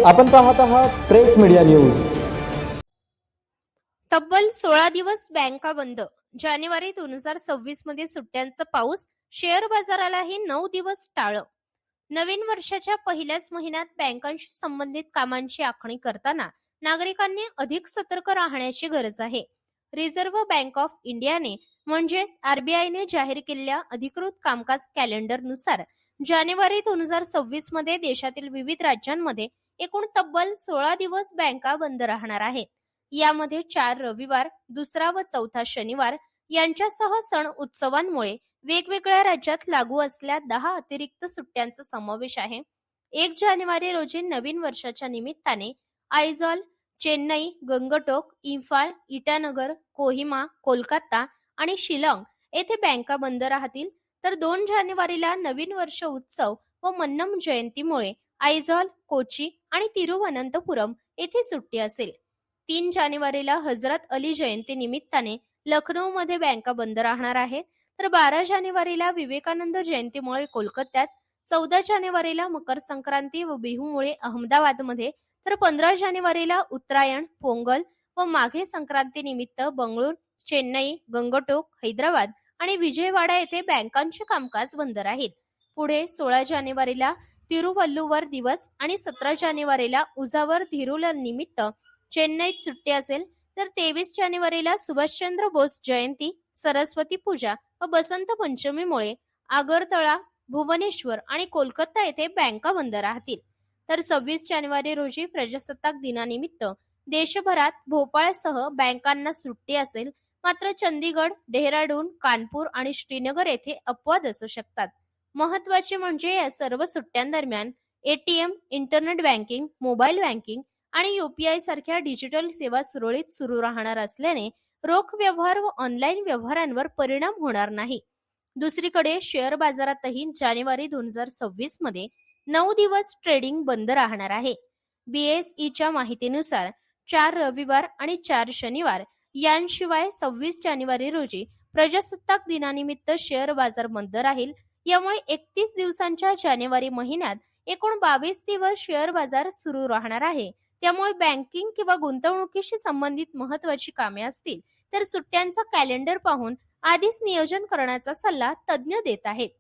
आपण पाहत आहात प्रेस मीडिया न्यूज. तब्बल 16 दिवस बँका बंद. जानेवारी 2026 मध्ये सुट्ट्यांचा पाऊस. शेअर बाजारालाही 9 दिवस टाळं. नवीन वर्षाच्या पहिल्याच महिन्यात बँकांशी संबंधित कामांची आखणी करताना नागरिकांनी अधिक सतर्क राहण्याची गरज आहे. रिझर्व्ह बँक ऑफ इंडियाने म्हणजेच आरबीआयने जाहीर केलेल्या अधिकृत कामकाज कॅलेंडरनुसार जानेवारी 2026 मध्ये देशातील विविध राज्यांमध्ये एकूण तब्बल 16 दिवस बँका बंद राहणार आहेत. यामध्ये 4 रविवार, दुसरा व चौथा शनिवार यांच्यासह सण उत्सवांमुळे वेगवेगळ्या राज्यात लागू असलेल्या 10 अतिरिक्त सुट्ट्यांचा समावेश आहे. 1 जानेवारी रोजी नवीन वर्षाच्या निमित्ताने आयझॉल, चेन्नई, गंगटोक, इंफाळ, इटानगर, कोहिमा, कोलकाता आणि शिलाँग येथे बँका बंद राहतील. तर 2 जानेवारीला नवीन वर्ष उत्सव व मन्नम जयंतीमुळे आयझॉल, कोची आणि तिरुवनंतपुरम येथे सुट्टी असेल. 3 जानेवारीला हजरत अली जयंती निमित्ताने लखनौमध्ये बँका बंद राहणार आहेत. तर 12 जानेवारीला विवेकानंद जयंतीमुळे कोलकात्यात, 14 जानेवारीला मकर संक्रांती व बिहूमुळे अहमदाबादमध्ये, तर 15 जानेवारीला उत्तरायण, पोंगल व माघे संक्रांती निमित्त बंगळूर, चेन्नई, गंगटोक, हैदराबाद आणि विजयवाडा येथे बँकांचे कामकाज बंद राहील. पुढे 16 जानेवारीला तिरुवल्लुवर दिवस आणि 17 जानेवारीला उजावर थिरुल निमित्त चेन्नईत सुट्टी असेल. तर 23 जानेवारीला सुभाषचंद्र बोस जयंती, सरस्वती पूजा व बसंत पंचमीमुळे आगरतळा, भुवनेश्वर आणि कोलकाता येथे बँका बंद राहतील. तर 26 जानेवारी रोजी प्रजासत्ताक दिनानिमित्त देशभरात भोपाळसह बँकांना सुट्टी असेल. मात्र चंदीगड, डेहराडून, कानपूर आणि श्रीनगर येथे अपवाद असू शकतात. महत्त्वाचे म्हणजे या सर्व सुट्ट्यांदरम्यान ATM, internet banking, mobile banking आणि यूपीआय सारख्या डिजिटल सेवा सुरळीत सुरू राहणार असल्याने रोख व्यवहार व ऑनलाईन व्यवहारांवर परिणाम होणार नाही. दुसरीकडे शेअर बाजारातही जानेवारी 2026 मध्ये 9 दिवस ट्रेडिंग बंद राहणार आहे. बीएसईच्या माहितीनुसार 4 रविवार आणि 4 शनिवार यांशिवाय 26 जानेवारी रोजी प्रजासत्ताक दिनानिमित्त शेअर बाजार बंद राहील. यामुळे 31 दिवसांच्या जानेवारी महिन्यात एकूण 22 दिवस शेअर बाजार सुरू राहणार आहे. त्यामुळे बँकिंग किंवा गुंतवणुकीशी संबंधित महत्त्वाची कामे असतील तर सुट्ट्यांचा कॅलेंडर पाहून आधीच नियोजन करण्याचा सल्ला तज्ज्ञ देत आहेत.